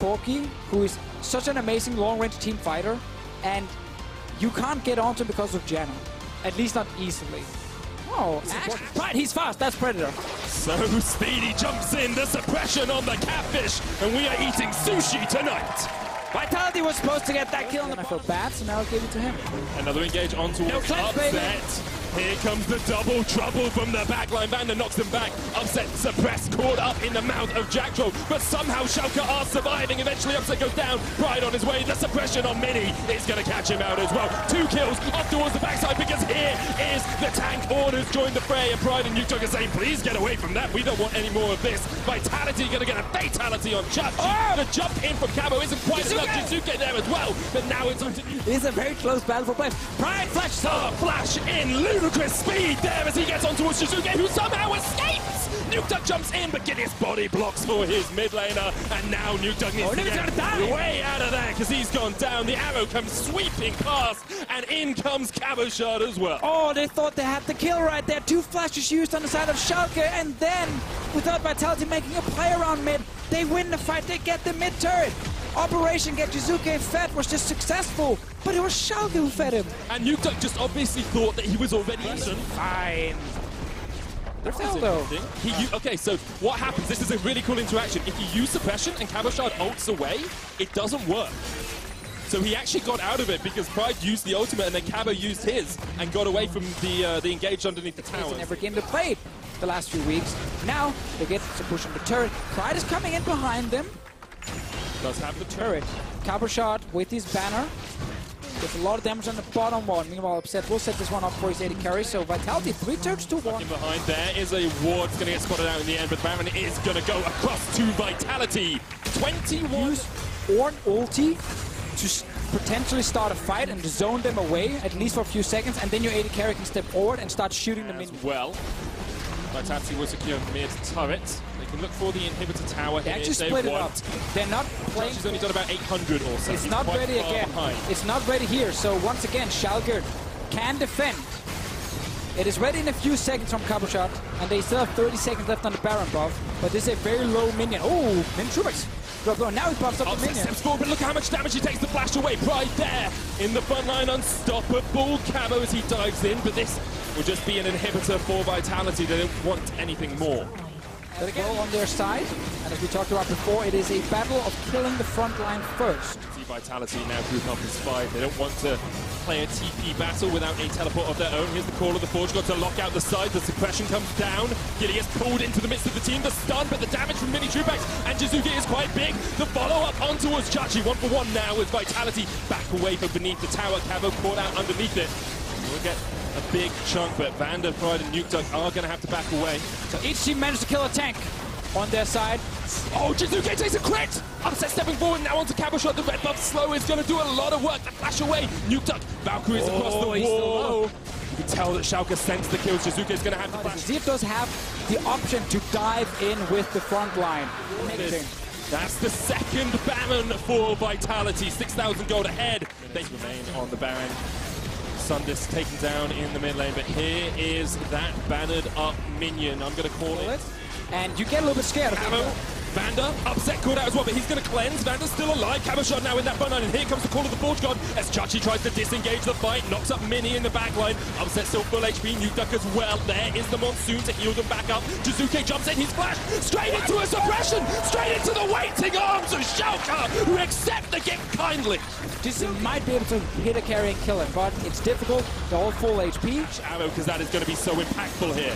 Corki, who is such an amazing long-range team fighter, and you can't get onto him because of Janna. At least not easily. Oh, right, he's fast. That's Predator. So Speedy jumps in, the suppression on the catfish, and we are eating sushi tonight. Vitality was supposed to get that kill, and I felt bad, so now I'll give it to him. Another engage onto Upset. Here comes the double trouble from the backline. Vander knocks them back. Upset suppressed, caught up in the mouth of Jackdro, but somehow Schalke are surviving. Eventually Upset goes down. Pride on his way. The suppression on Mini is going to catch him out as well. 2 kills up towards the backside because here is the tank. Orders join the fray, and Pride and Nuketook are saying, please get away from that. We don't want any more of this. Vitality going to get a fatality on Chachi. Oh! The jump in from Cabo isn't quite enough. Jizuke there as well, but now it's on to... It's a very close battle for Pride. Pride flash! Flash in ludicrous speed there as he gets on towards Jizuke, who somehow escapes! Nuketook jumps in, but Gideon's body blocks for his mid laner, and now Nuketook needs to get way out of there because he's gone down. The arrow comes sweeping past, and in comes KazaLoLLCShighlights as well. Oh, they thought they had the kill right there. 2 flashes used on the side of Schalke, and then, without Vitality making a play around mid, they win the fight, they get the mid turret. Operation Get Jizuke fed was just successful, but it was Schalke who fed him. And Nuketook just obviously thought that he was already eaten. Fine. Though. Okay, so what happens? This is a really cool interaction. If you use suppression and KazaLoLLCShighlights ults away, it doesn't work. So he actually got out of it because Pride used the ultimate and then Cabo used his and got away from the engage underneath the tower. It's every game they played the last few weeks. Now they get to push on the turret. Pride is coming in behind them. Does have the turret. KazaLoLLCShighlights with his banner. Gets a lot of damage on the bottom one. Meanwhile, Upset will set this one up for his 80 carry. So Vitality 3 turrets to 1. In behind there is a ward. It's going to get spotted out in the end, but Baron is going to go across to Vitality. 21. Use Ornn ulti to potentially start a fight and zone them away, at least for a few seconds, and then your 80 carry can step forward and start shooting them in. Well, Vitality will secure mid turret. They can look for the inhibitor tower. They actually split it up. They're not playing. She's only done about 800 or so. It's not ready again. It's not ready here. So once again, Schalke can defend. It is ready in a few seconds from KazaLoLLCShighlights, and they still have 30 seconds left on the Baron buff. But this is a very low minion. Oh, Min Trubex. Now he pops up the minion. Steps forward, but look how much damage he takes the flash away. Pride there in the front line, unstoppable. Cabo as he dives in, but this will just be an inhibitor for Vitality. They don't want anything more. But again, on their side, and as we talked about before, it is a battle of killing the front line first. See Vitality now group up as 5. They don't want to play a TP battle without a teleport of their own. Here's the call of the Forge God to lock out the side. The suppression comes down. Giddy gets pulled into the midst of the team. The stun, but the damage from Mini Trubex and Jizuke is quite big. The follow-up on towards Chachi. 1-for-1 now with Vitality back away from beneath the tower. Cabo caught out underneath it. We'll get a big chunk, but Vander, Pride, and Nuketook are going to have to back away. So each team managed to kill a tank on their side. Oh, Jizuke takes a crit! Upset stepping forward now onto KazaLoLLCShighlights. The red buff slow is going to do a lot of work to flash away. Nuketook, Valkyries across the wall. You can tell that Schalke sensed the kills. Jizuke is going to have to flash. Zip does have the option to dive in with the front line. Amazing. That's the second Baron for Vitality. 6,000 gold ahead. They remain on the Baron. Sundis taken down in the mid lane, but here is that bannered up minion. I'm going to call it. And you get a little bit scared of him. Vander, Upset caught out as well, but he's going to cleanse. Vander's still alive. KazaLoLLCShighlights now in that front line, and here comes the call of the Forge God as Chachi tries to disengage the fight, knocks up Mini in the back line. Upset still full HP, Nuketook as well. There is the Monsoon to heal them back up. Jizuke jumps in, he's flashed straight into a suppression, straight into the waiting arms of Schalke, who accept the gift kindly. This might be able to hit a carry and kill it, but it's difficult. They're all full HP. Arrow, because that is going to be so impactful here.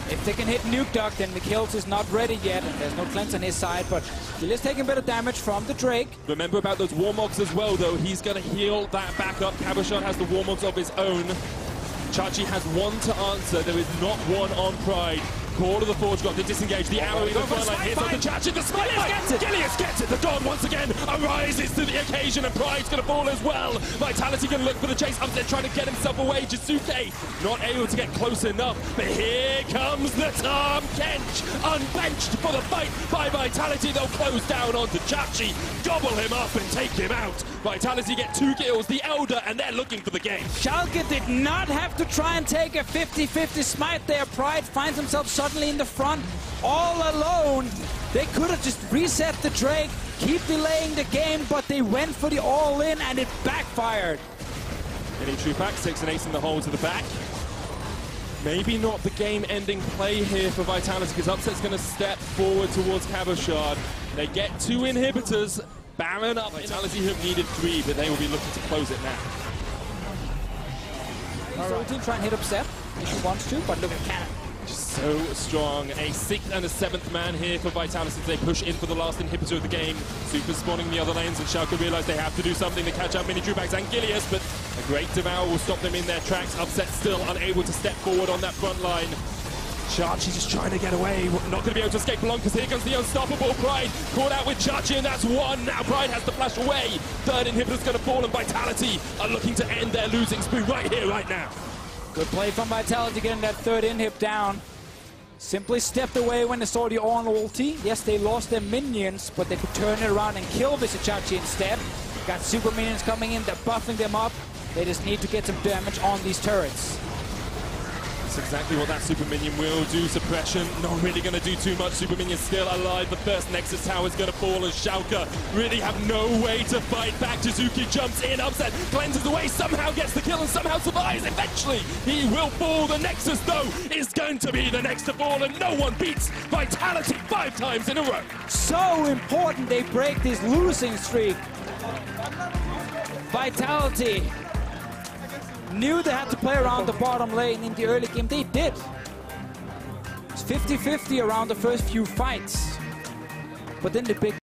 If they can hit Nuketook, then the kills is not ready yet, and there's no cleanse on his side, but he is taking a bit of damage from the Drake. Remember about those Warmogs as well, though. He's going to heal that back up. KazaLoLLCShighlights has the Warmogs of his own. Chachi has 1 to answer. There is not 1 on Pride. Call of the Forge got to disengage. The arrow in the front line hits on the Chachi. The smite fight! Gilius gets it! The God once again arises to the occasion, and Pride's going to fall as well. Vitality going to look for the chase. Upset trying to get himself away. Jizuke not able to get close enough. But here comes the Tom Kench. Unbenched for the fight by Vitality. They'll close down onto Chachi, gobble him up and take him out. Vitality get 2 kills. The Elder, and they're looking for the game. Schalke did not have to try and take a 50-50 smite there. Pride finds himself suddenly in the front, all alone. They could have just reset the Drake, keep delaying the game, but they went for the all-in and it backfired. Getting true back, 6 and 8 in the hole to the back. Maybe not the game-ending play here for Vitality, because Upset's going to step forward towards KazaLoLL. They get 2 inhibitors. Baron up. Vitality have needed 3, but they will be looking to close it now. Right. So try and hit Upset if he wants to, but look at Cannon. Just so strong. A 6th and a 7th man here for Vitality as they push in for the last inhibitor of the game. Super spawning the other lanes, and Schalke realize they have to do something to catch up Mini Drewbacks and Gilius, but a great Devour will stop them in their tracks. Upset still unable to step forward on that front line. Chachi just trying to get away. Not going to be able to escape long, because here comes the unstoppable Pride. Caught out with Chachi, and that's 1. Now Pride has to flash away. 3rd inhibitor's going to fall, and Vitality are looking to end their losing spree right here, right now. Good play from Vitality getting that 3rd inhib down. Simply stepped away when they saw the on ulti. Yes, they lost their minions, but they could turn it around and kill Visichachi instead. Got super minions coming in, they're buffing them up. They just need to get some damage on these turrets. That's exactly what that Super Minion will do. Suppression, not really going to do too much. Super Minion still alive. The first Nexus tower is going to fall, and Schalke really have no way to fight back. Jizuki jumps in, Upset, cleanses away, somehow gets the kill and somehow survives. Eventually, he will fall. The Nexus, though, is going to be the next to fall, and no one beats Vitality 5 times in a row. So important they break this losing streak. Vitality knew they had to play around the bottom lane in the early game. They did. It's 50-50 around the first few fights. But then the big